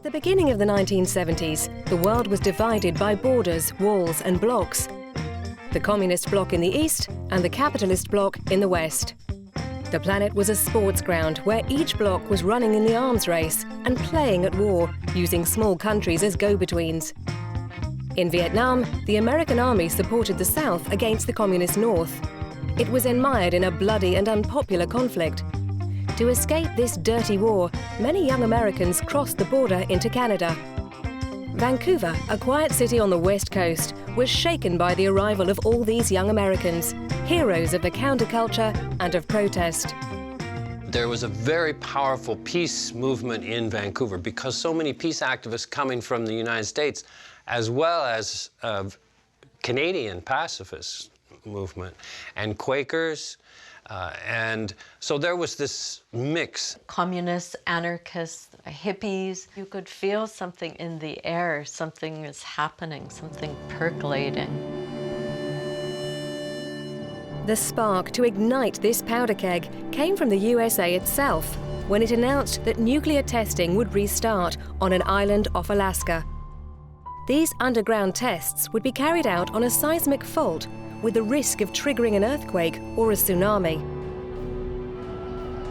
At the beginning of the 1970s, the world was divided by borders, walls and blocks. The communist bloc in the east and the capitalist bloc in the west. The planet was a sports ground where each bloc was running in the arms race and playing at war, using small countries as go-betweens. In Vietnam, the American army supported the South against the communist North. It was emired in a bloody and unpopular conflict. To escape this dirty war, many young Americans crossed the border into Canada. Vancouver, a quiet city on the west coast, was shaken by the arrival of all these young Americans, heroes of the counterculture and of protest. There was a very powerful peace movement in Vancouver because so many peace activists coming from the United States, as well as Canadian pacifist movement and Quakers. And so there was this mix. Communists, anarchists, hippies. You could feel something in the air, something is happening, something percolating. The spark to ignite this powder keg came from the USA itself, when it announced that nuclear testing would restart on an island off Alaska. These underground tests would be carried out on a seismic fault with the risk of triggering an earthquake or a tsunami.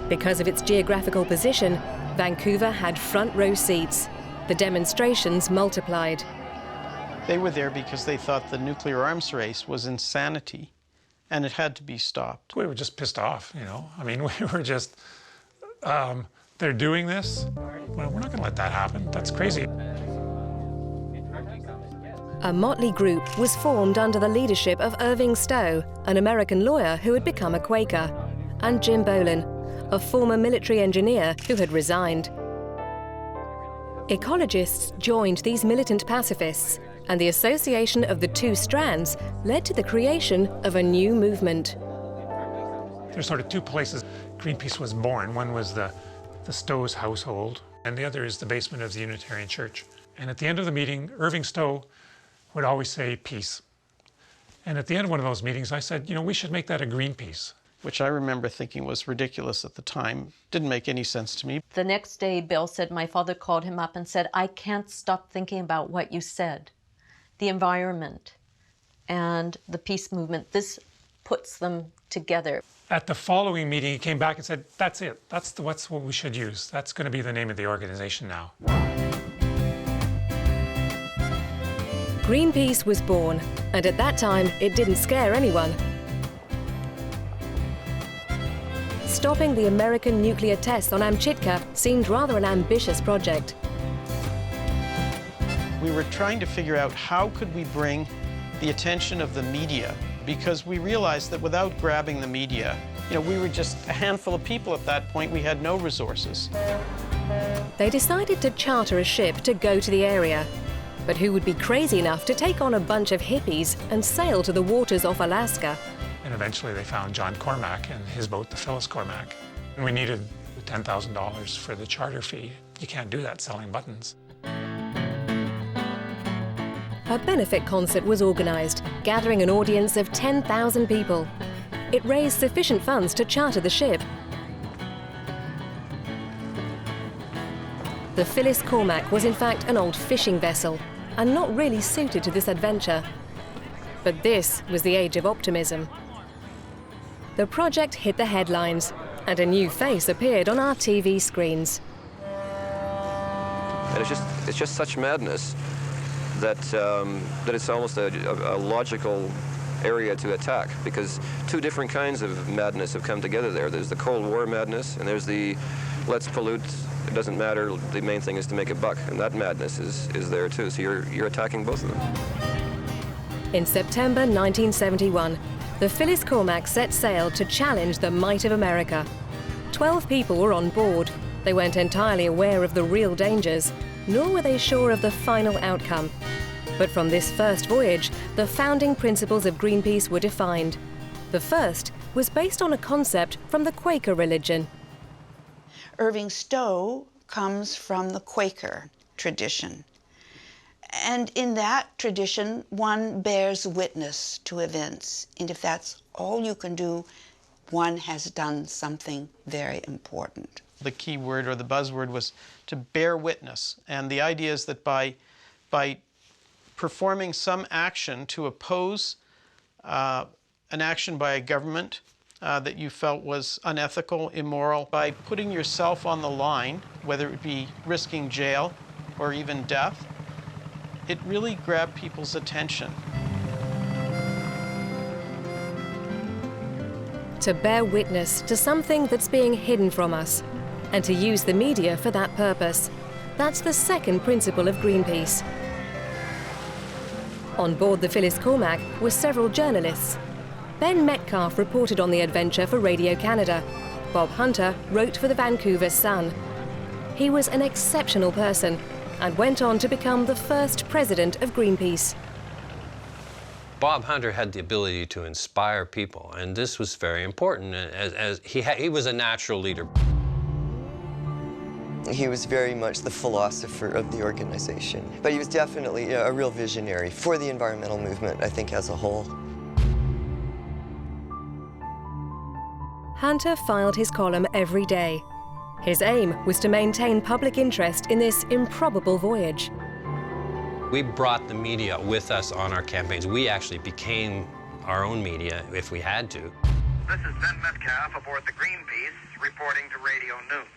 Because of its geographical position, Vancouver had front row seats. The demonstrations multiplied. They were there because they thought the nuclear arms race was insanity, and it had to be stopped. We were just pissed off, you know. I mean, we were just, they're doing this? Well, we're not going to let that happen. That's crazy. A motley group was formed under the leadership of Irving Stowe, an American lawyer who had become a Quaker, and Jim Bolin, a former military engineer who had resigned. Ecologists joined these militant pacifists, and the association of the two strands led to the creation of a new movement. There's sort of two places Greenpeace was born. One was the Stowe's household, and the other is the basement of the Unitarian Church. And at the end of the meeting, Irving Stowe would always say peace. And at the end of one of those meetings, I said, you know, we should make that a Greenpeace. Which I remember thinking was ridiculous at the time. Didn't make any sense to me. The next day, Bill said, my father called him up and said, I can't stop thinking about what you said. The environment and the peace movement, this puts them together. At the following meeting, he came back and said, that's it. That's what we should use. That's going to be the name of the organization now. Greenpeace was born, and at that time, it didn't scare anyone. Stopping the American nuclear tests on Antarctica seemed rather an ambitious project. We were trying to figure out how could we bring the attention of the media, because we realized that without grabbing the media, you know, we were just a handful of people at that point. We had no resources. They decided to charter a ship to go to the area. But who would be crazy enough to take on a bunch of hippies and sail to the waters off Alaska? And eventually they found John Cormack and his boat, the Phyllis Cormack. And we needed $10,000 for the charter fee. You can't do that selling buttons. A benefit concert was organized, gathering an audience of 10,000 people. It raised sufficient funds to charter the ship. The Phyllis Cormack was in fact an old fishing vessel, and not really suited to this adventure. But this was the age of optimism. The project hit the headlines, and a new face appeared on our TV screens. And it's just such madness that it's almost a logical area to attack, because two different kinds of madness have come together there. There's the Cold War madness, and there's the let's pollute, it doesn't matter, the main thing is to make a buck, and that madness is there too, so you're attacking both of them. In September 1971, the Phyllis Cormack set sail to challenge the might of America. 12 people were on board. They weren't entirely aware of the real dangers, nor were they sure of the final outcome. But from this first voyage, the founding principles of Greenpeace were defined. The first was based on a concept from the Quaker religion. Irving Stowe comes from the Quaker tradition. And in that tradition, one bears witness to events. And if that's all you can do, one has done something very important. The key word or the buzzword was to bear witness. And the idea is that by performing some action to oppose an action by a government that you felt was unethical, immoral, by putting yourself on the line, whether it be risking jail or even death, it really grabbed people's attention. To bear witness to something that's being hidden from us, and to use the media for that purpose. That's the second principle of Greenpeace. On board the Phyllis Cormac were several journalists. Ben Metcalfe reported on the adventure for Radio Canada. Bob Hunter wrote for the Vancouver Sun. He was an exceptional person and went on to become the first president of Greenpeace. Bob Hunter had the ability to inspire people, and this was very important, as he was a natural leader. He was very much the philosopher of the organization, but he was definitely a real visionary for the environmental movement, I think, as a whole. Hunter filed his column every day. His aim was to maintain public interest in this improbable voyage. We brought the media with us on our campaigns. We actually became our own media if we had to. This is Ben Metcalfe aboard the Greenpeace reporting to Radio Noon.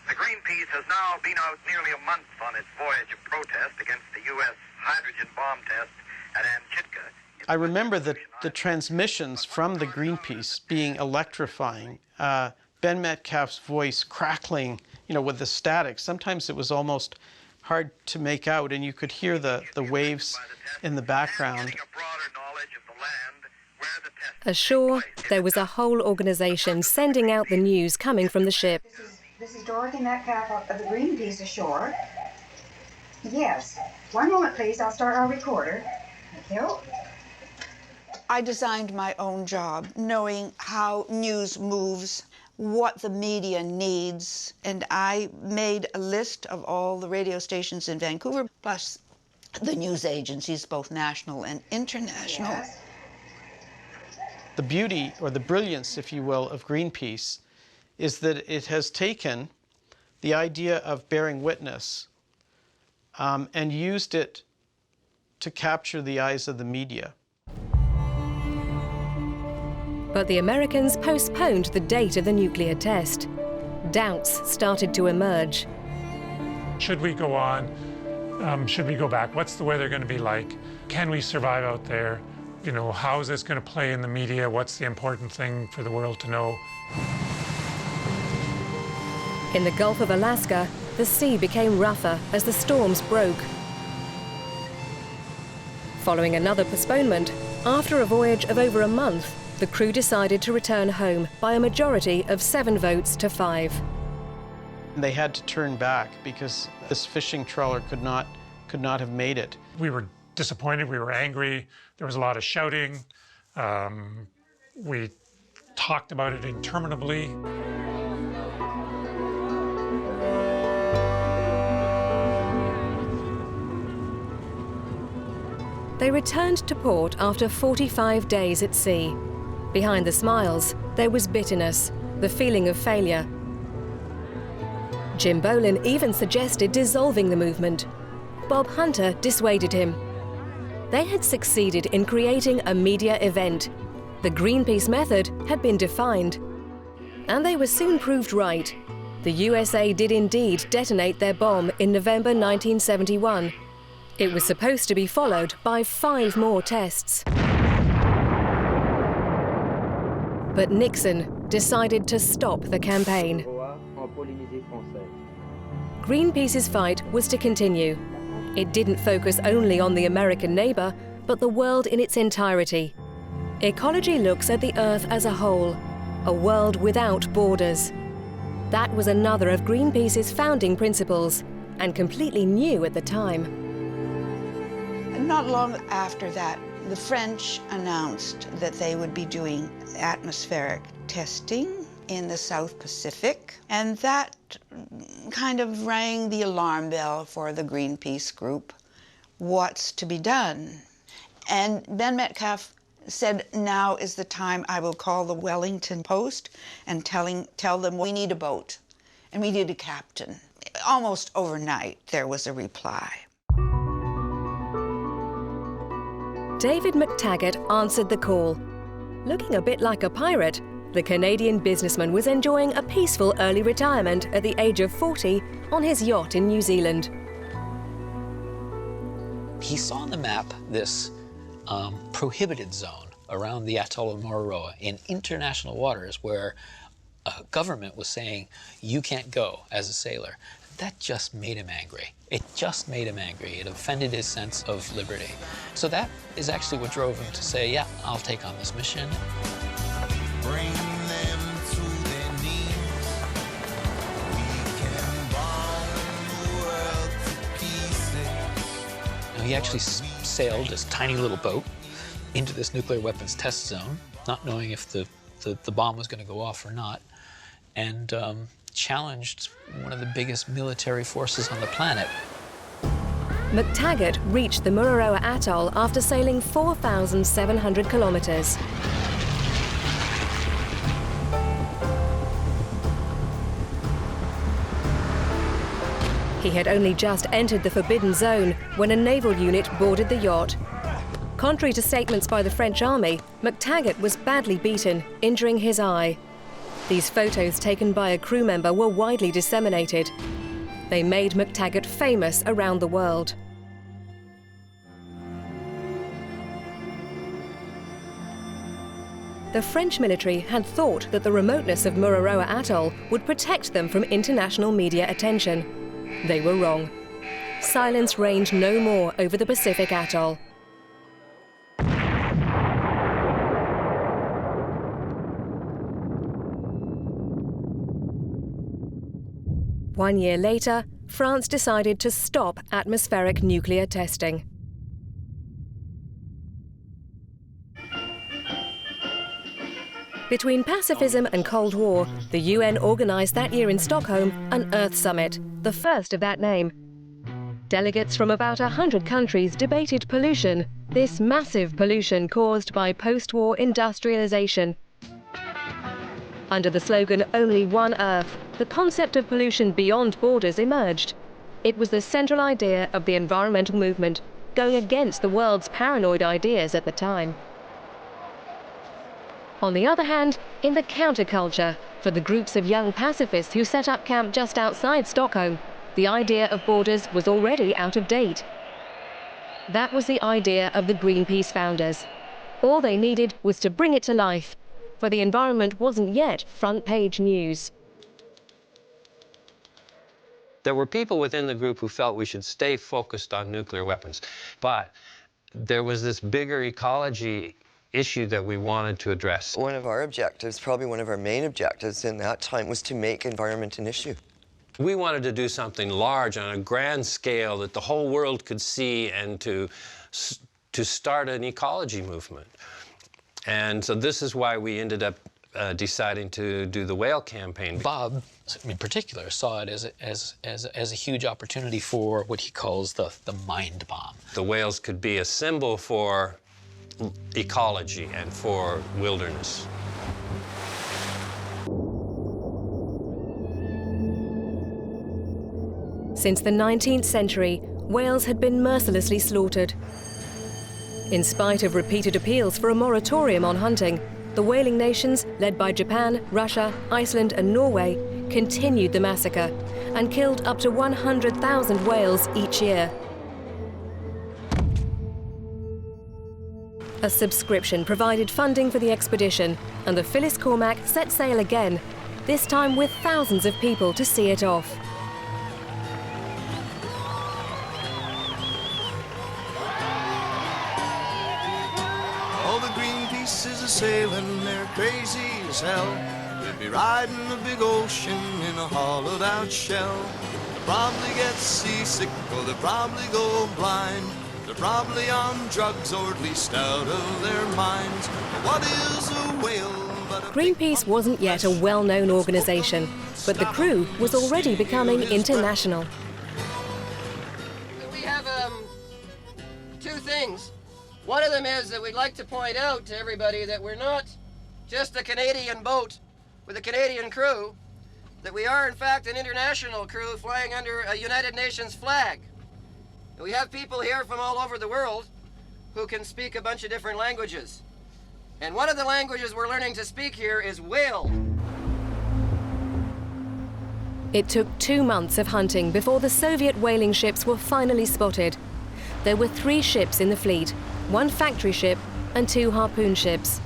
The Greenpeace has now been out nearly a month on its voyage of protest against the U.S. hydrogen bomb test at Antarctica. I remember the transmissions from the Greenpeace being electrifying. Ben Metcalfe's voice crackling, with the static. Sometimes it was almost hard to make out, and you could hear the waves in the background. Ashore, there was a whole organization sending out the news coming from the ship. This is Dorothy Metcalfe of the Greenpeace ashore. Yes. One moment, please. I'll start our recorder. Thank you. I designed my own job, knowing how news moves, what the media needs, and I made a list of all the radio stations in Vancouver, plus the news agencies, both national and international. Yes. The beauty, or the brilliance, if you will, of Greenpeace is that it has taken the idea of bearing witness and used it to capture the eyes of the media. But the Americans postponed the date of the nuclear test. Doubts started to emerge. Should we go on? Should we go back? What's the weather going to be like? Can we survive out there? How is this going to play in the media? What's the important thing for the world to know? In the Gulf of Alaska, the sea became rougher as the storms broke. Following another postponement, after a voyage of over a month, the crew decided to return home by a majority of 7 votes to 5. They had to turn back because this fishing trawler could not have made it. We were disappointed, we were angry, there was a lot of shouting. We talked about it interminably. They returned to port after 45 days at sea. Behind the smiles, there was bitterness, the feeling of failure. Jim Bolin even suggested dissolving the movement. Bob Hunter dissuaded him. They had succeeded in creating a media event. The Greenpeace method had been defined. And they were soon proved right. The USA did indeed detonate their bomb in November 1971. It was supposed to be followed by 5 more tests. But Nixon decided to stop the campaign. Greenpeace's fight was to continue. It didn't focus only on the American neighbor, but the world in its entirety. Ecology looks at the Earth as a whole, a world without borders. That was another of Greenpeace's founding principles, and completely new at the time. Not long after that, the French announced that they would be doing atmospheric testing in the South Pacific, and that kind of rang the alarm bell for the Greenpeace group. What's to be done? And Ben Metcalfe said, now is the time I will call the Wellington Post and tell them we need a boat. and we need a captain. Almost overnight, there was a reply. David McTaggart answered the call. Looking a bit like a pirate, the Canadian businessman was enjoying a peaceful early retirement at the age of 40 on his yacht in New Zealand. He saw on the map this prohibited zone around the atoll of Mororoa in international waters where a government was saying, you can't go as a sailor. That just made him angry. It just made him angry. It offended his sense of liberty. So that is actually what drove him to say, yeah, I'll take on this mission. Bring them to their knees. We can bomb the world to pieces. Now, he actually sailed this tiny little boat into this nuclear weapons test zone, not knowing if the bomb was going to go off or not, and challenged one of the biggest military forces on the planet. McTaggart reached the Mororoa Atoll after sailing 4,700 kilometers. He had only just entered the forbidden zone when a naval unit boarded the yacht. Contrary to statements by the French army, McTaggart was badly beaten, injuring his eye. These photos taken by a crew member were widely disseminated. They made McTaggart famous around the world. The French military had thought that the remoteness of Mororoa Atoll would protect them from international media attention. They were wrong. Silence reigned no more over the Pacific atoll. One year later, France decided to stop atmospheric nuclear testing. Between pacifism and Cold War, the UN organised that year in Stockholm an Earth Summit, the first of that name. Delegates from about 100 countries debated pollution, this massive pollution caused by post-war industrialisation. Under the slogan, "Only One Earth," the concept of pollution beyond borders emerged. It was the central idea of the environmental movement, going against the world's paranoid ideas at the time. On the other hand, in the counterculture, for the groups of young pacifists who set up camp just outside Stockholm, the idea of borders was already out of date. That was the idea of the Greenpeace founders. All they needed was to bring it to life, for the environment wasn't yet front-page news. There were people within the group who felt we should stay focused on nuclear weapons, but there was this bigger ecology issue that we wanted to address. One of our objectives, probably one of our main objectives in that time, was to make environment an issue. We wanted to do something large on a grand scale that the whole world could see and to start an ecology movement. And so this is why we ended up deciding to do the whale campaign. Bob, in particular, saw it as a huge opportunity for what he calls the mind bomb. The whales could be a symbol for ecology and for wilderness. Since the 19th century, whales had been mercilessly slaughtered. In spite of repeated appeals for a moratorium on hunting, the whaling nations, led by Japan, Russia, Iceland and Norway, continued the massacre and killed up to 100,000 whales each year. A subscription provided funding for the expedition, and the Phyllis Cormac set sail again, this time with thousands of people to see it off. All the Greenpeace is a-sailing, they're crazy as hell. They'd be riding a big ocean in a hollowed-out shell. They'll probably get seasick, or they'll probably go blind. They're probably on drugs, or at least out of their minds. What is a whale but a Greenpeace wasn't yet a well-known organisation, but the crew was already becoming international. We have two things. One of them is that we'd like to point out to everybody that we're not just a Canadian boat with a Canadian crew. that we are, in fact, an international crew flying under a United Nations flag. We have people here from all over the world who can speak a bunch of different languages. And one of the languages we're learning to speak here is whale. It took 2 months of hunting before the Soviet whaling ships were finally spotted. There were 3 ships in the fleet, 1 factory ship and 2 harpoon ships.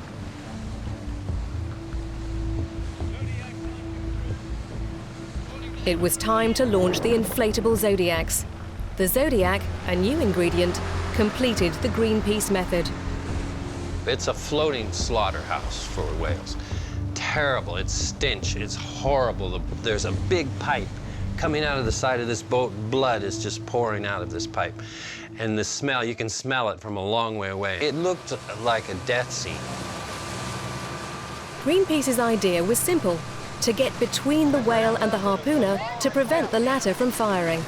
It was time to launch the inflatable Zodiacs. The Zodiac, a new ingredient, completed the Greenpeace method. It's a floating slaughterhouse for whales. Terrible, it's stench, it's horrible. There's a big pipe coming out of the side of this boat. Blood is just pouring out of this pipe. And the smell, you can smell it from a long way away. It looked like a death scene. Greenpeace's idea was simple: to get between the whale and the harpooner to prevent the latter from firing.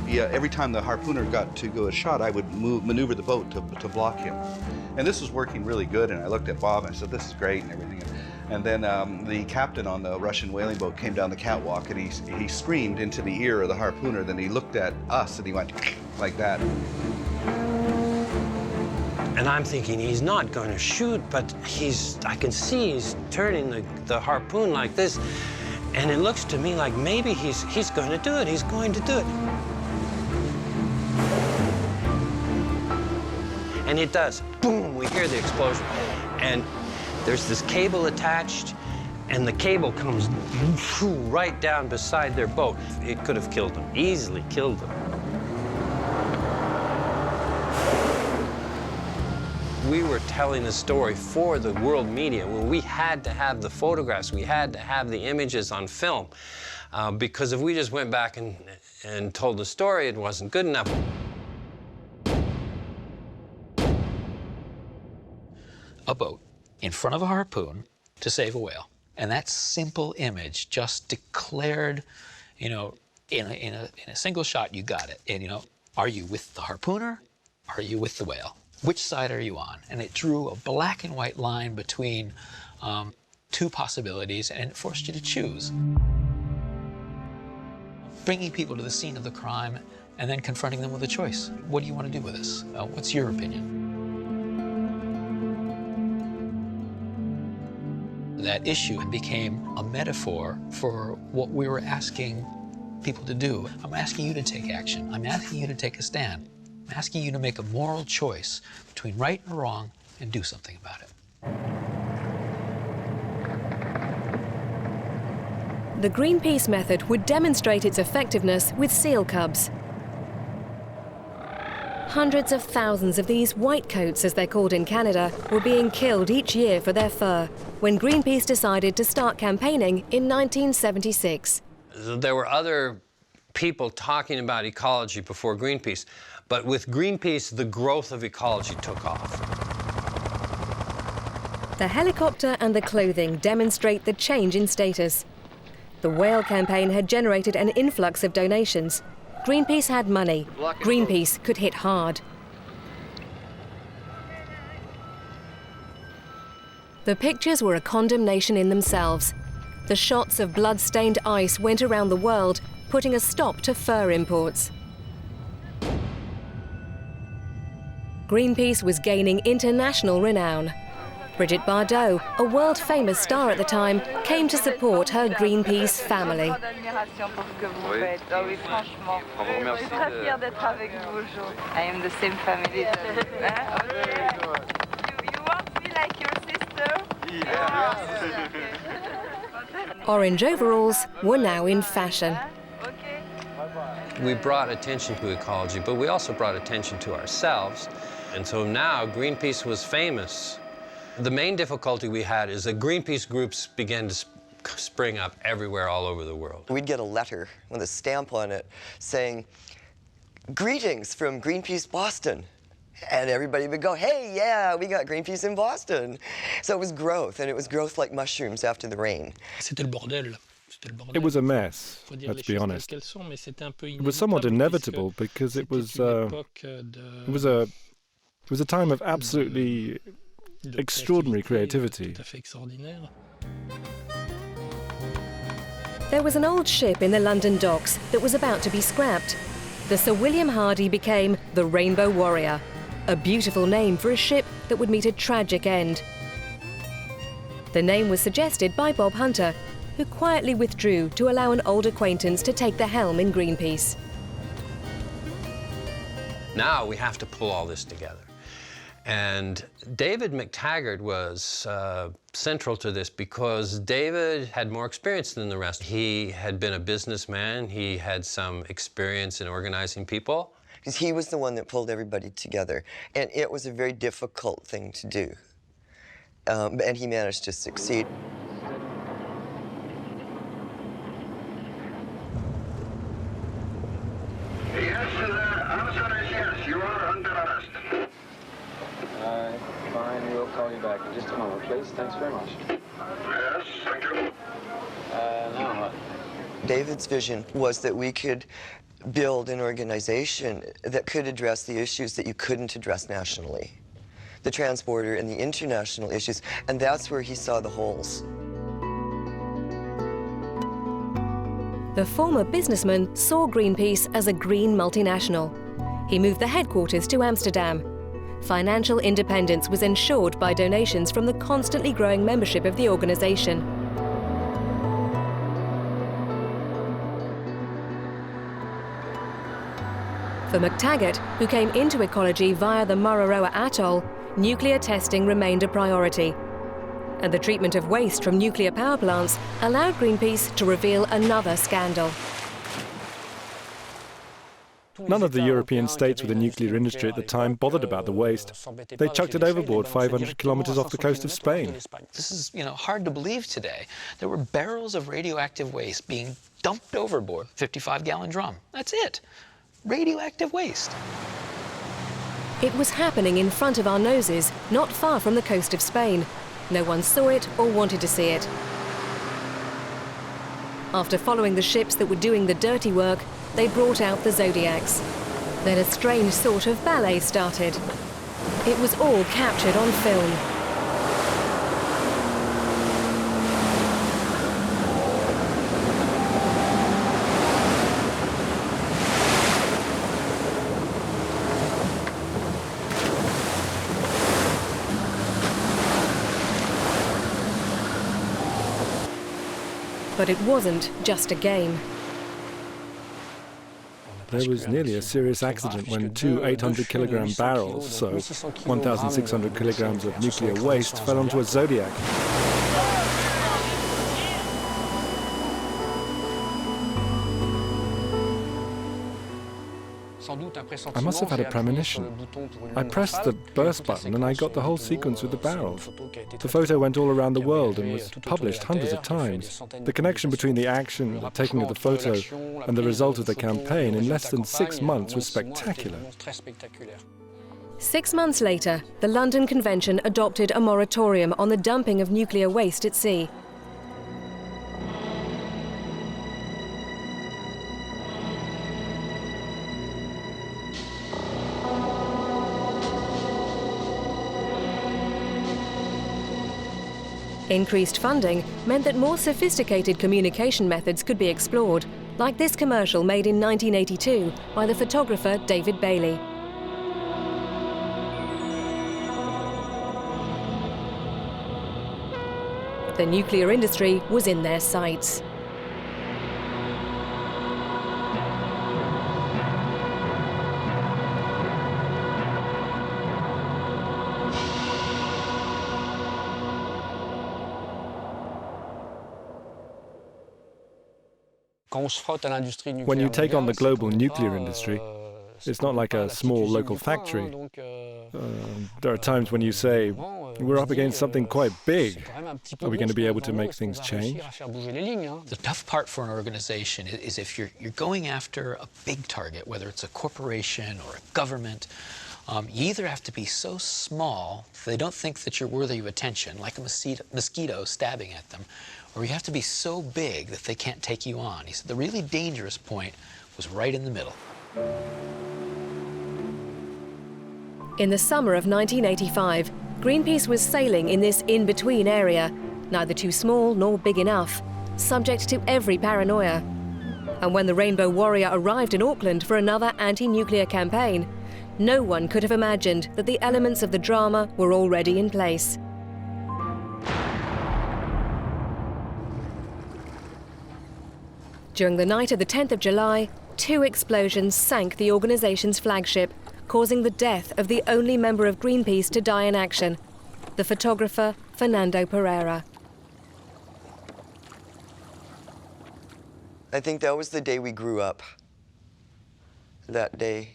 Yeah, every time the harpooner got to go a shot, I would maneuver the boat to block him. And this was working really good, and I looked at Bob and I said, this is great and everything. And then the captain on the Russian whaling boat came down the catwalk and he screamed into the ear of the harpooner. Then he looked at us and he went like that. And I'm thinking he's not going to shoot, but I can see he's turning the harpoon like this. And it looks to me like maybe he's going to do it. He's going to do it. And it does. Boom, we hear the explosion. And there's this cable attached, and the cable comes right down beside their boat. It could have killed them, easily killed them. We were telling the story for the world media. Well, we had to have the photographs, we had to have the images on film, because if we just went back and told the story, it wasn't good enough. A boat in front of a harpoon to save a whale. And that simple image just declared, you know, in a single shot, you got it. And, you know, are you with the harpooner? Are you with the whale? Which side are you on? And it drew a black and white line between 2 possibilities, and it forced you to choose. Bringing people to the scene of the crime and then confronting them with a choice. What do you want to do with this? What's your opinion? That issue became a metaphor for what we were asking people to do. I'm asking you to take action. I'm asking you to take a stand. I'm asking you to make a moral choice between right and wrong and do something about it. The Greenpeace method would demonstrate its effectiveness with seal cubs. Hundreds of thousands of these white coats, as they're called in Canada, were being killed each year for their fur when Greenpeace decided to start campaigning in 1976. There were other people talking about ecology before Greenpeace, but with Greenpeace, the growth of ecology took off. The helicopter and the clothing demonstrate the change in status. The whale campaign had generated an influx of donations. Greenpeace had money. Greenpeace could hit hard. The pictures were a condemnation in themselves. The shots of blood-stained ice went around the world, putting a stop to fur imports. Greenpeace was gaining international renown. Brigitte Bardot, a world-famous star at the time, came to support her Greenpeace family. I am the same family. You want me like your sister? Yeah. Orange overalls were now in fashion. We brought attention to ecology, but we also brought attention to ourselves. And so now Greenpeace was famous. The main difficulty we had is that Greenpeace groups began to spring up everywhere all over the world. We'd get a letter with a stamp on it saying, "Greetings from Greenpeace Boston." And everybody would go, "Hey, yeah, we got Greenpeace in Boston." So it was growth, and it was growth like mushrooms after the rain. C'était le bordel. It was a mess, let's be honest. It was somewhat inevitable because it was a time of absolutely extraordinary creativity. There was an old ship in the London docks that was about to be scrapped. The Sir William Hardy became the Rainbow Warrior, a beautiful name for a ship that would meet a tragic end. The name was suggested by Bob Hunter, who quietly withdrew to allow an old acquaintance to take the helm in Greenpeace. Now we have to pull all this together. And David McTaggart was central to this because David had more experience than the rest. He had been a businessman. He had some experience in organizing people. Because he was the one that pulled everybody together. And it was a very difficult thing to do. And he managed to succeed. Yes, the answer is yes. You are under arrest. Fine, we'll call you back in just a moment, please. Thanks very much. Yes, thank you. Now, David's vision was that we could build an organization that could address the issues that you couldn't address nationally, the transborder and the international issues, and that's where he saw the holes. The former businessman saw Greenpeace as a green multinational. He moved the headquarters to Amsterdam. Financial independence was ensured by donations from the constantly growing membership of the organization. For McTaggart, who came into ecology via the Mururoa Atoll, nuclear testing remained a priority. And the treatment of waste from nuclear power plants allowed Greenpeace to reveal another scandal. None of the European states with a nuclear industry at the time bothered about the waste. They chucked it overboard 500 kilometers off the coast of Spain. This is, hard to believe today. There were barrels of radioactive waste being dumped overboard, 55-gallon drum. That's it. Radioactive waste. It was happening in front of our noses, not far from the coast of Spain. No one saw it or wanted to see it. After following the ships that were doing the dirty work, they brought out the Zodiacs. Then a strange sort of ballet started. It was all captured on film. But it wasn't just a game. There was nearly a serious accident when two 800-kilogram barrels, so 1,600 kilograms of nuclear waste, fell onto a Zodiac. I must have had a premonition. I pressed the burst button and I got the whole sequence with the barrels. The photo went all around the world and was published hundreds of times. The connection between the action, the taking of the photo, and the result of the campaign in less than 6 months was spectacular. 6 months later, the London Convention adopted a moratorium on the dumping of nuclear waste at sea. Increased funding meant that more sophisticated communication methods could be explored, like this commercial made in 1982 by the photographer David Bailey. The nuclear industry was in their sights. When you take on the global nuclear industry, it's not like a small local factory. There are times when you say, we're up against something quite big. Are we going to be able to make things change? The tough part for an organization is if you're going after a big target, whether it's a corporation or a government, you either have to be so small they don't think that you're worthy of attention, like a mosquito stabbing at them, or you have to be so big that they can't take you on. He said the really dangerous point was right in the middle. In the summer of 1985, Greenpeace was sailing in this in-between area, neither too small nor big enough, subject to every paranoia. And when the Rainbow Warrior arrived in Auckland for another anti-nuclear campaign, no one could have imagined that the elements of the drama were already in place. During the night of the 10th of July, 2 explosions sank the organization's flagship, causing the death of the only member of Greenpeace to die in action, the photographer Fernando Pereira. I think that was the day we grew up. That day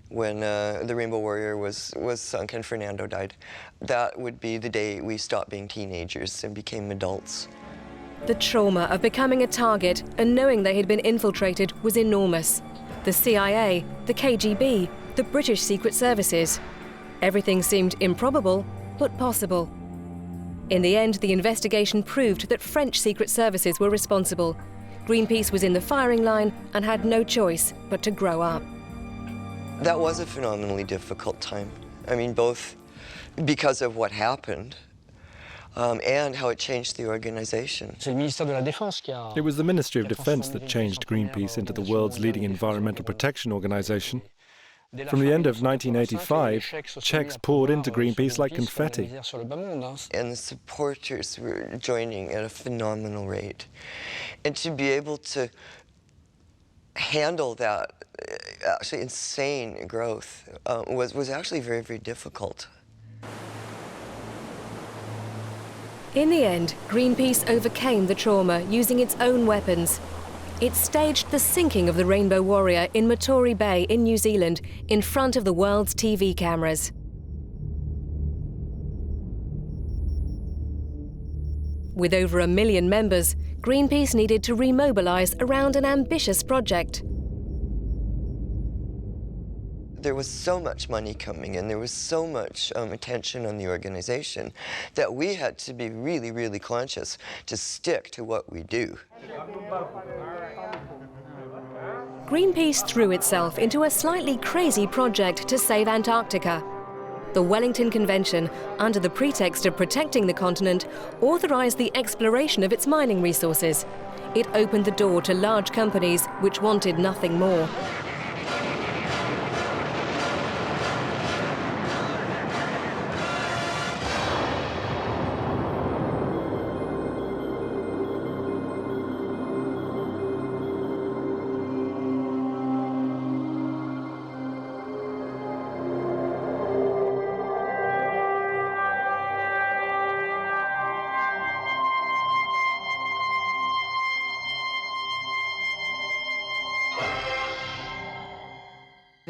when the Rainbow Warrior was sunk and Fernando died. That would be the day we stopped being teenagers and became adults. The trauma of becoming a target and knowing they had been infiltrated was enormous. The CIA, the KGB, the British Secret Services. Everything seemed improbable, but possible. In the end, the investigation proved that French Secret Services were responsible. Greenpeace was in the firing line and had no choice but to grow up. That was a phenomenally difficult time. I mean, both because of what happened, and how it changed the organization. It was the Ministry of Defense that changed Greenpeace into the world's leading environmental protection organization. From the end of 1985, checks poured into Greenpeace like confetti. And the supporters were joining at a phenomenal rate. And to be able to handle that actually insane growth was actually very, very difficult. In the end, Greenpeace overcame the trauma using its own weapons. It staged the sinking of the Rainbow Warrior in Matori Bay in New Zealand in front of the world's TV cameras. With over 1 million members, Greenpeace needed to remobilise around an ambitious project. There was so much money coming in, there was so much attention on the organization that we had to be really, really conscious to stick to what we do. Greenpeace threw itself into a slightly crazy project to save Antarctica. The Wellington Convention, under the pretext of protecting the continent, authorised the exploration of its mining resources. It opened the door to large companies which wanted nothing more.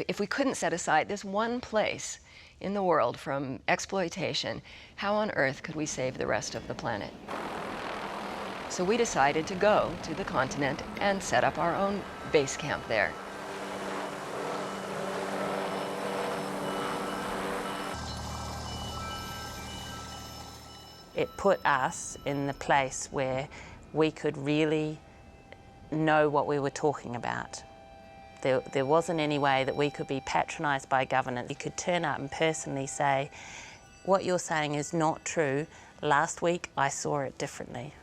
If we couldn't set aside this one place in the world from exploitation, how on earth could we save the rest of the planet? So we decided to go to the continent and set up our own base camp there. It put us in the place where we could really know what we were talking about. There wasn't any way that we could be patronised by government. You could turn up and personally say, what you're saying is not true. Last week I saw it differently.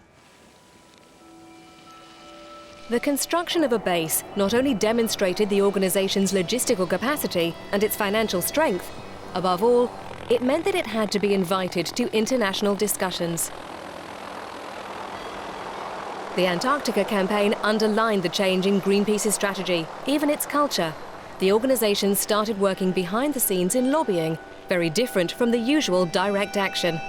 The construction of a base not only demonstrated the organisation's logistical capacity and its financial strength, above all, it meant that it had to be invited to international discussions. The Antarctica campaign underlined the change in Greenpeace's strategy, even its culture. The organisation started working behind the scenes in lobbying, very different from the usual direct action.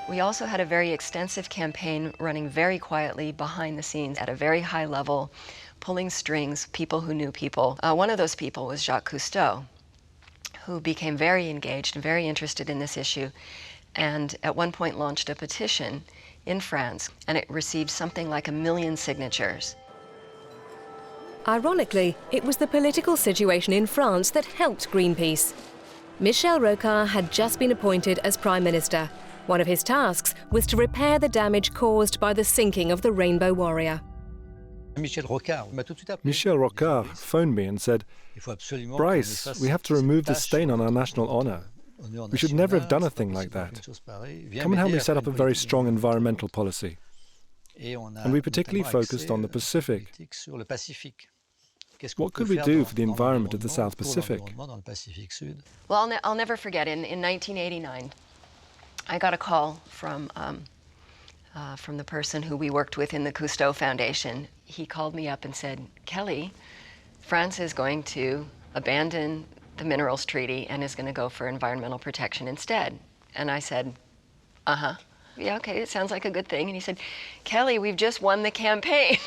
We also had a very extensive campaign running very quietly behind the scenes at a very high level, pulling strings, people who knew people. One of those people was Jacques Cousteau, who became very engaged and very interested in this issue, and at one point launched a petition in France, and it received something like 1 million signatures. Ironically, it was the political situation in France that helped Greenpeace. Michel Rocard had just been appointed as Prime Minister. One of his tasks was to repair the damage caused by the sinking of the Rainbow Warrior. Michel Rocard phoned me and said, "Bryce, we have to remove the stain on our national honour. We should never have done a thing like that. Come and help me set up a very strong environmental policy." And we particularly focused on the Pacific. What could we do for the environment of the South Pacific? Well, I'll never forget, in 1989, I got a call from the person who we worked with in the Cousteau Foundation. He called me up and said, "Kelly, France is going to abandon the Minerals Treaty and is going to go for environmental protection instead." And I said, "Uh-huh. Yeah, okay, it sounds like a good thing." And he said, "Kelly, we've just won the campaign."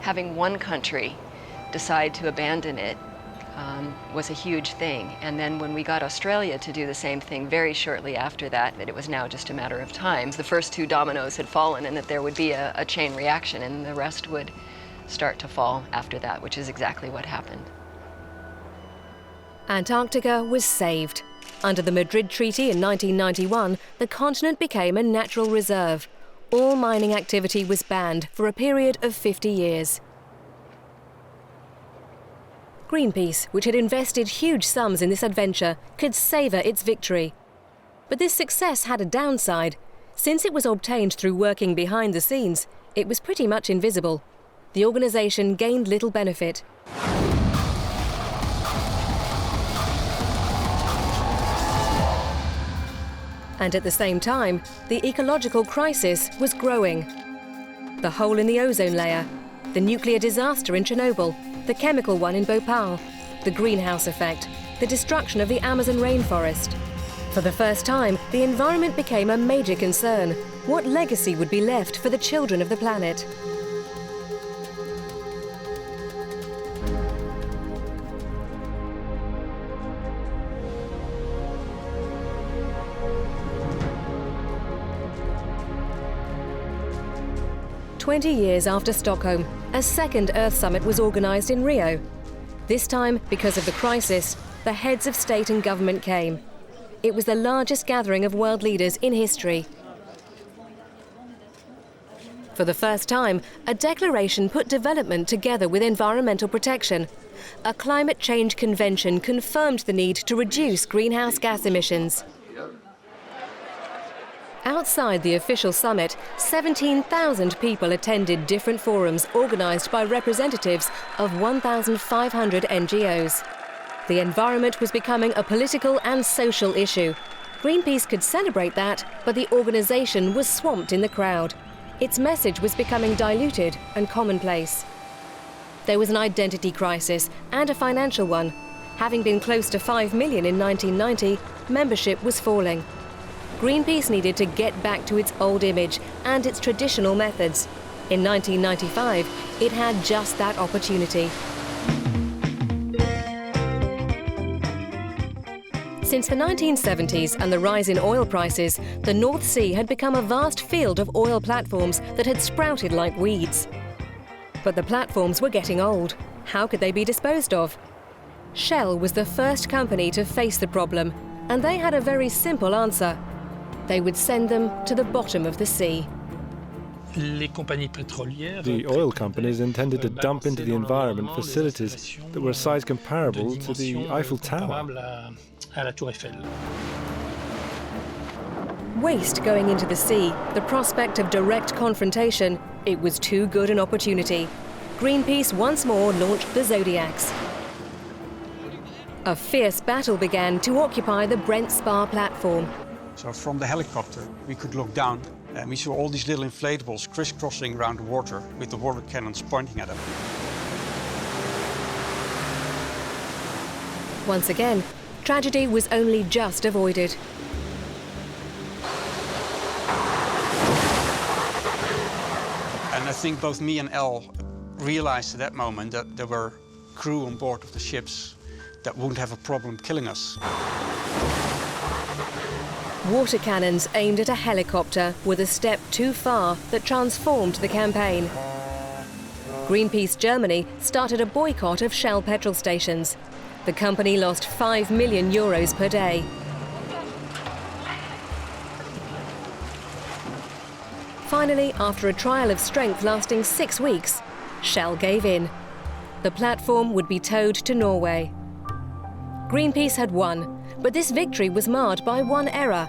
Having one country decide to abandon it was a huge thing. And then when we got Australia to do the same thing very shortly after that it was now just a matter of time. The first two dominoes had fallen and that there would be a chain reaction and the rest would start to fall after that, which is exactly what happened. Antarctica was saved. Under the Madrid Treaty in 1991, the continent became a natural reserve. All mining activity was banned for a period of 50 years. Greenpeace, which had invested huge sums in this adventure, could savour its victory. But this success had a downside. Since it was obtained through working behind the scenes, it was pretty much invisible. The organisation gained little benefit. And at the same time, the ecological crisis was growing. The hole in the ozone layer, the nuclear disaster in Chernobyl, the chemical one in Bhopal, the greenhouse effect, the destruction of the Amazon rainforest. For the first time, the environment became a major concern. What legacy would be left for the children of the planet? "20 years after Stockholm, a second Earth Summit was organised in Rio. This time, because of the crisis, the heads of state and government came. It was the largest gathering of world leaders in history. For the first time, a declaration put development together with environmental protection. A climate change convention confirmed the need to reduce greenhouse gas emissions. Outside the official summit, 17,000 people attended different forums organised by representatives of 1,500 NGOs. The environment was becoming a political and social issue. Greenpeace could celebrate that, but the organisation was swamped in the crowd. Its message was becoming diluted and commonplace. There was an identity crisis and a financial one. Having been close to 5 million in 1990, membership was falling. Greenpeace needed to get back to its old image and its traditional methods. In 1995, it had just that opportunity. Since the 1970s and the rise in oil prices, the North Sea had become a vast field of oil platforms that had sprouted like weeds. But the platforms were getting old. How could they be disposed of? Shell was the first company to face the problem, and they had a very simple answer. They would send them to the bottom of the sea. The oil companies intended to dump into the environment facilities that were a size comparable to the Eiffel Tower. Waste going into the sea, the prospect of direct confrontation, it was too good an opportunity. Greenpeace once more launched the Zodiacs. A fierce battle began to occupy the Brent Spar platform. So from the helicopter, we could look down and we saw all these little inflatables crisscrossing around the water with the water cannons pointing at them. Once again, tragedy was only just avoided. And I think both me and Elle realized at that moment that there were crew on board of the ships that wouldn't have a problem killing us. Water cannons aimed at a helicopter were the step too far that transformed the campaign. Greenpeace Germany started a boycott of Shell petrol stations. The company lost €5 million per day. Finally, after a trial of strength lasting 6 weeks, Shell gave in. The platform would be towed to Norway. Greenpeace had won, but this victory was marred by one error.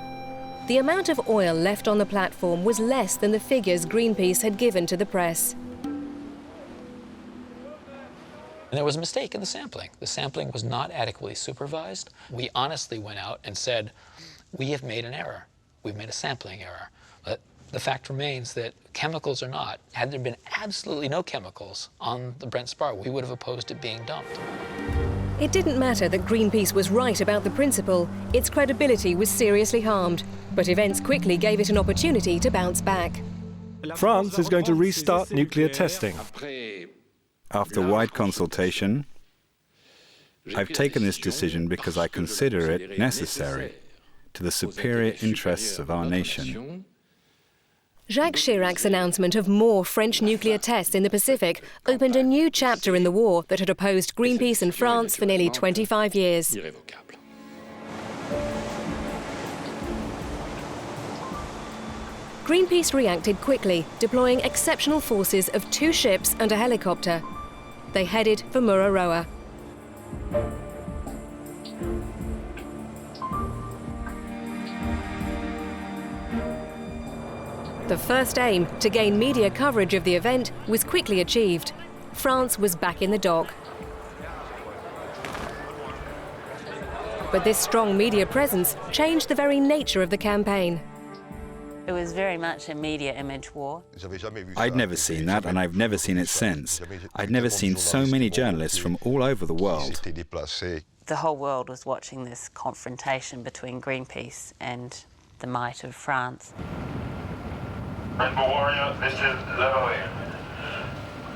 The amount of oil left on the platform was less than the figures Greenpeace had given to the press. And there was a mistake in the sampling. The sampling was not adequately supervised. We honestly went out and said, we have made an error. We've made a sampling error. But the fact remains that chemicals or not, had there been absolutely no chemicals on the Brent Spar, we would have opposed it being dumped. It didn't matter that Greenpeace was right about the principle. Its credibility was seriously harmed. But events quickly gave it an opportunity to bounce back. France is going to restart nuclear testing. After wide consultation, I've taken this decision because I consider it necessary to the superior interests of our nation. Jacques Chirac's announcement of more French nuclear tests in the Pacific opened a new chapter in the war that had opposed Greenpeace and France for nearly 25 years. Greenpeace reacted quickly, deploying exceptional forces of 2 ships and a helicopter. They headed for Mururoa. The first aim, to gain media coverage of the event, was quickly achieved. France was back in the dock. But this strong media presence changed the very nature of the campaign. It was very much a media image war. I'd never seen that, and I've never seen it since. I'd never seen so many journalists from all over the world. The whole world was watching this confrontation between Greenpeace and the might of France. Rainbow Warrior, this is Naval.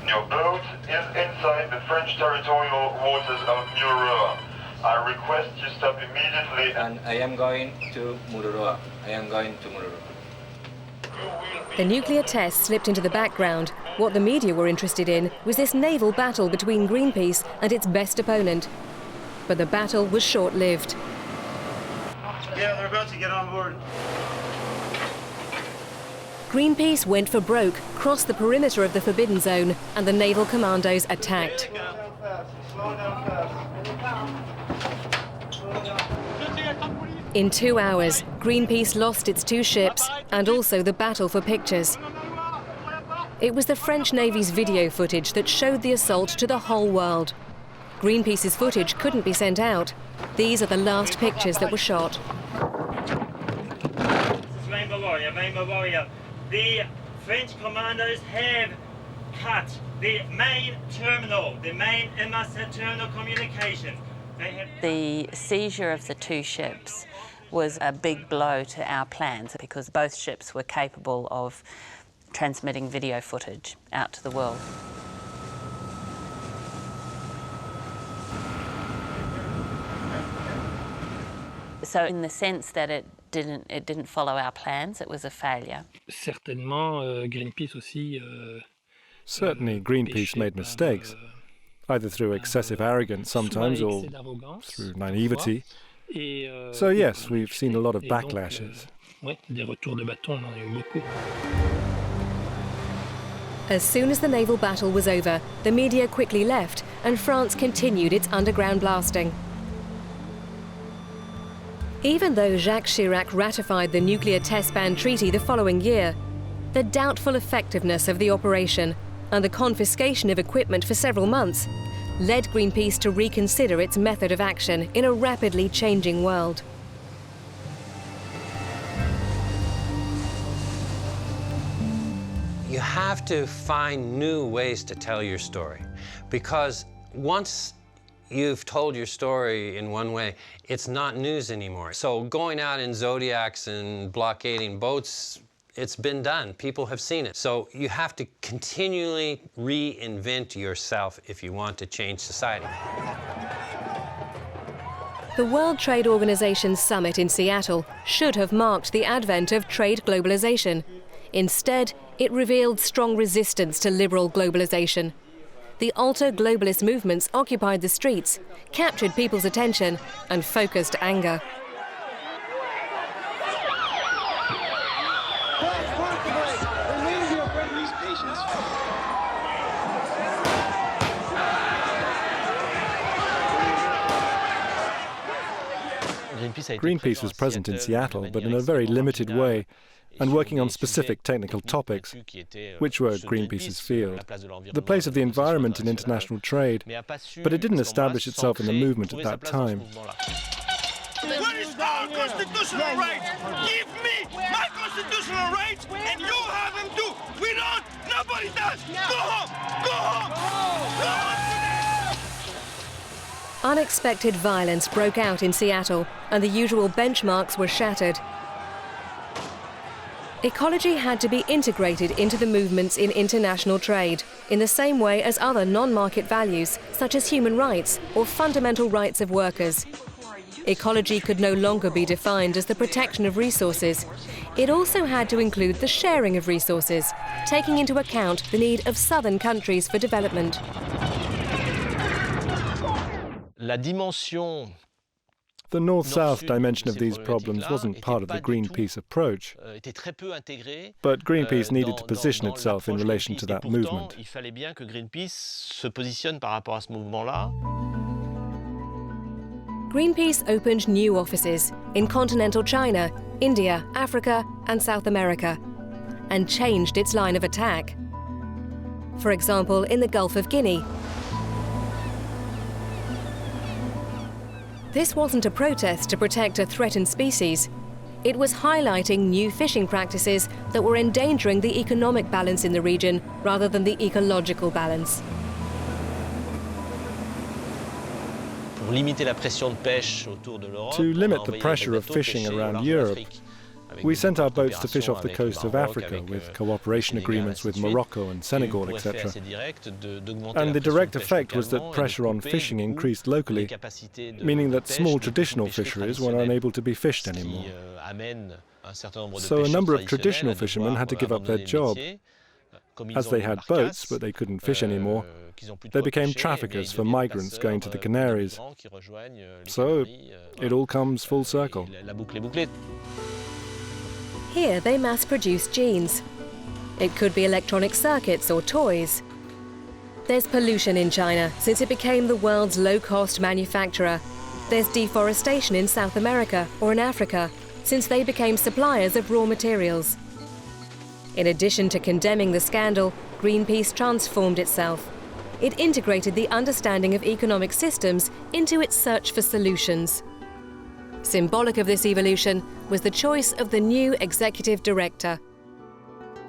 Your boat is inside the French territorial waters of Mururoa. I request you stop immediately. And I am going to Mururoa. I am going to Mururoa. The nuclear tests slipped into the background. What the media were interested in was this naval battle between Greenpeace and its best opponent. But the battle was short-lived. Yeah, they're about to get on board. Greenpeace went for broke, crossed the perimeter of the Forbidden Zone, and the naval commandos attacked. In 2 hours, Greenpeace lost its 2 ships and also the battle for pictures. It was the French Navy's video footage that showed the assault to the whole world. Greenpeace's footage couldn't be sent out. These are the last pictures that were shot. This is Rainbow Warrior. The French commandos have cut the main terminal, the main MSA terminal communication. The seizure of the 2 ships was a big blow to our plans because both ships were capable of transmitting video footage out to the world. So in the sense that it didn't follow our plans, it was a failure. Certainly, Greenpeace made mistakes, either through excessive arrogance sometimes or through naivety. So yes, we've seen a lot of backlashes. As soon as the naval battle was over, the media quickly left and France continued its underground blasting. Even though Jacques Chirac ratified the nuclear test ban treaty the following year, the doubtful effectiveness of the operation and the confiscation of equipment for several months led Greenpeace to reconsider its method of action in a rapidly changing world. You have to find new ways to tell your story, because once you've told your story in one way, it's not news anymore. So going out in Zodiacs and blockading boats, it's been done. People have seen it. So you have to continually reinvent yourself if you want to change society. The World Trade Organization's summit in Seattle should have marked the advent of trade globalization. Instead, it revealed strong resistance to liberal globalization. the alto-globalist movements occupied the streets, captured people's attention and focused anger. Greenpeace was present in Seattle, but in a very limited way, and working on specific technical topics, which were Greenpeace's field. The place of the environment in international trade, but it didn't establish itself in the movement at that time. What is our constitutional rights? Give me my constitutional rights, and you have them too. We don't. Nobody does. Go home. Go home. Go home. Unexpected violence broke out in Seattle, and the usual benchmarks were shattered. Ecology had to be integrated into the movements in international trade, in the same way as other non-market values, such as human rights or fundamental rights of workers. Ecology could no longer be defined as the protection of resources. It also had to include the sharing of resources, taking into account the need of southern countries for development. The north-south dimension of these problems wasn't part of the Greenpeace approach, but Greenpeace needed to position itself in relation to that movement. Greenpeace opened new offices in continental China, India, Africa and South America, and changed its line of attack. For example, in the Gulf of Guinea. This wasn't a protest to protect a threatened species. It was highlighting new fishing practices that were endangering the economic balance in the region rather than the ecological balance. To limit the pressure of fishing around Europe, we sent our boats to fish off the coast of Africa with cooperation agreements with Morocco and Senegal, etc. And the direct effect was that pressure on fishing increased locally, meaning that small traditional fisheries were unable to be fished anymore. So a number of traditional fishermen had to give up their job. As they had boats, but they couldn't fish anymore, they became traffickers for migrants going to the Canaries. So it all comes full circle. Here they mass-produce genes. It could be electronic circuits or toys. There's pollution in China since it became the world's low-cost manufacturer. There's deforestation in South America or in Africa since they became suppliers of raw materials. In addition to condemning the scandal, Greenpeace transformed itself. It integrated the understanding of economic systems into its search for solutions. Symbolic of this evolution was the choice of the new executive director.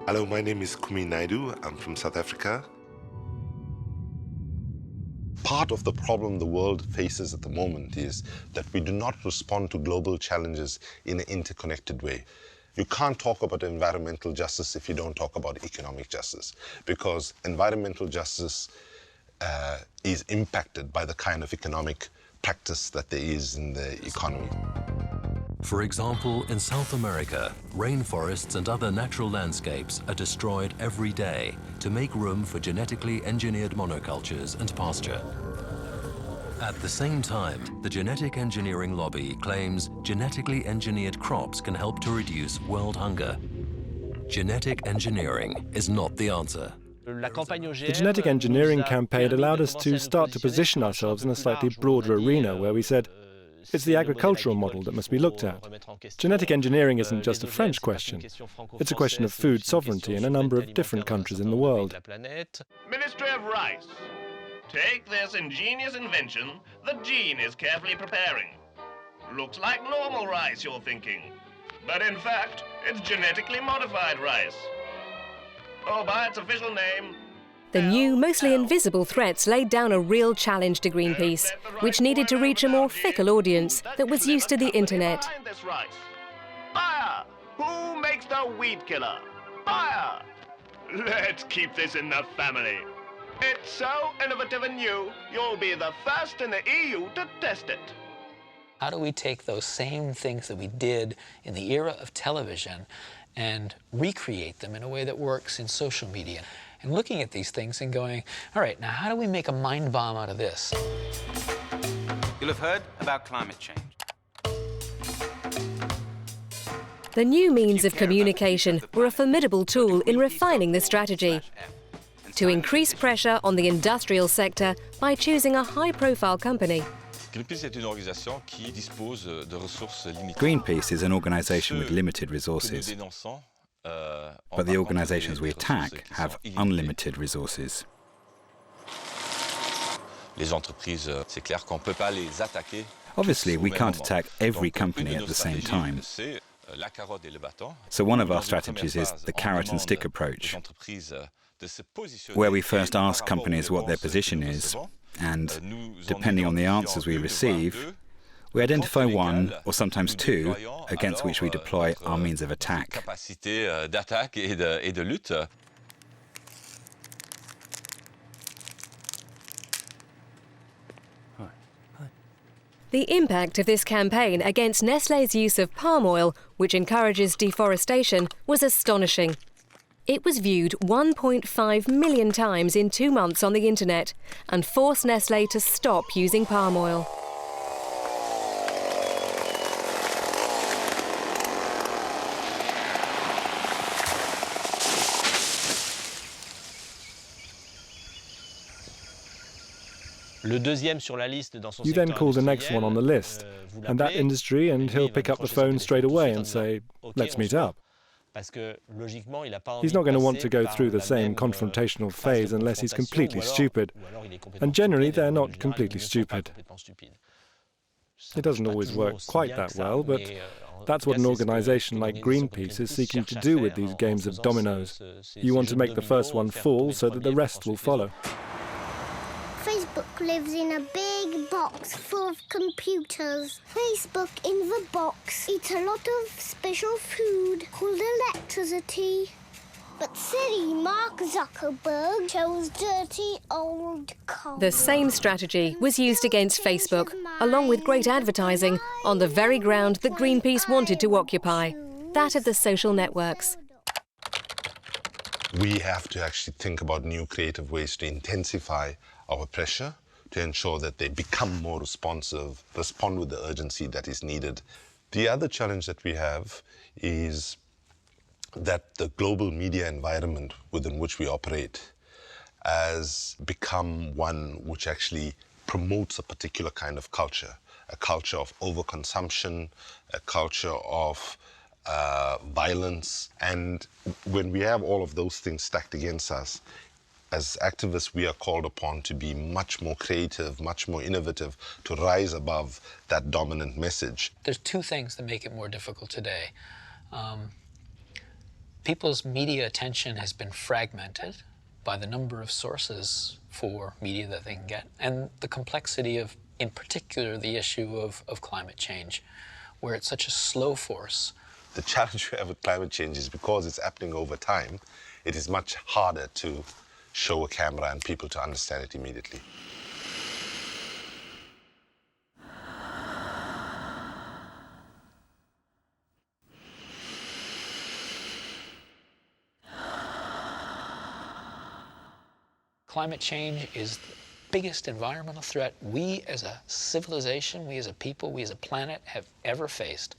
Hello, my name is Kumi Naidu. I'm from South Africa. Part of the problem the world faces at the moment is that we do not respond to global challenges in an interconnected way. You can't talk about environmental justice if you don't talk about economic justice, because environmental justice is impacted by the kind of economic practice that there is in the economy. For example, in South America, rainforests and other natural landscapes are destroyed every day to make room for genetically engineered monocultures and pasture. At the same time, the genetic engineering lobby claims genetically engineered crops can help to reduce world hunger. Genetic engineering is not the answer. The genetic engineering campaign allowed us to start to position ourselves in a slightly broader arena where we said, it's the agricultural model that must be looked at. Genetic engineering isn't just a French question. It's a question of food sovereignty in a number of different countries in the world. Ministry of Rice. Take this ingenious invention that Jean is carefully preparing. Looks like normal rice, you're thinking. But in fact, it's genetically modified rice. Oh, by its official name. The new, mostly invisible threats laid down a real challenge to Greenpeace, which needed to reach a more fickle audience that was used to the internet. Fire! Who makes the weed killer? Fire! Let's keep this in the family. It's so innovative and new, you'll be the first in the EU to test it. How do we take those same things that we did in the era of television and recreate them in a way that works in social media? and looking at these things and going, all right, now how do we make a mind bomb out of this? You'll have heard about climate change. The new means of communication were a formidable tool in refining the strategy to increase pressure on the industrial sector by choosing a high-profile company. Greenpeace is an organisation with limited resources, but the organisations we attack have unlimited resources. Obviously, we can't attack every company at the same time. So one of our strategies is the carrot and stick approach, where we first ask companies what their position is, and depending on the answers we receive, we identify one, or sometimes two, against which we deploy our means of attack. The impact of this campaign against Nestlé's use of palm oil, which encourages deforestation, was astonishing. It was viewed 1.5 million times in 2 months on the internet and forced Nestlé to stop using palm oil. You then call the next one on the list, and that industry, and he'll pick up the phone straight away and say, let's meet up. He's not going to want to go through the same confrontational phase unless he's completely stupid, and generally they're not completely stupid. It doesn't always work quite that well, but that's what an organisation like Greenpeace is seeking to do with these games of dominoes. You want to make the first one fall so that the rest will follow. Facebook lives in a big box full of computers. Facebook in the box eats a lot of special food called electricity. But silly Mark Zuckerberg chose dirty old coal. The same strategy was used against Facebook, along with great advertising, on the very ground that Greenpeace wanted to occupy, that of the social networks. We have to actually think about new creative ways to intensify our pressure, to ensure that they become more responsive, respond with the urgency that is needed. The other challenge that we have is that the global media environment within which we operate has become one which actually promotes a particular kind of culture, a culture of overconsumption, a culture of violence. And when we have all of those things stacked against us, as activists, we are called upon to be much more creative, much more innovative, to rise above that dominant message. There's two things that make it more difficult today. People's media attention has been fragmented by the number of sources for media that they can get, and the complexity of, in particular, the issue of climate change, where it's such a slow force. The challenge we have with climate change is because it's happening over time, it is much harder to show a camera and people to understand it immediately. Climate change is the biggest environmental threat we as a civilization, we as a people, we as a planet have ever faced.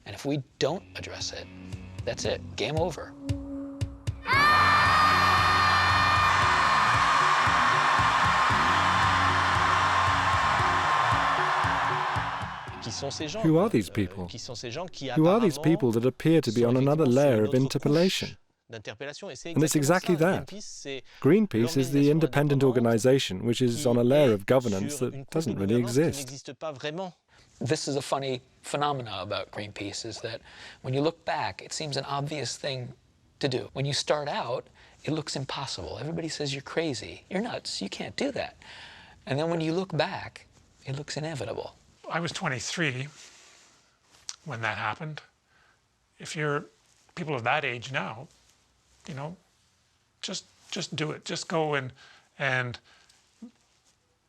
And if we don't address it, that's it, game over. Who are these people? Who are these people that appear to be on another layer of interpellation? And it's exactly that. Greenpeace is the independent organisation which is on a layer of governance that doesn't really exist. This is a funny phenomena about Greenpeace, is that when you look back, it seems an obvious thing to do. When you start out, it looks impossible. Everybody says you're crazy, you're nuts, you can't do that. And then when you look back, it looks inevitable. I was 23 when that happened. If you're people of that age now, you know, just do it. Just go and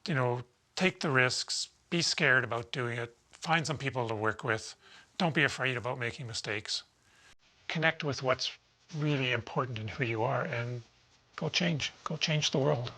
you know, take the risks, be scared about doing it, find some people to work with, don't be afraid about making mistakes. Connect with what's really important in who you are and Go change the world.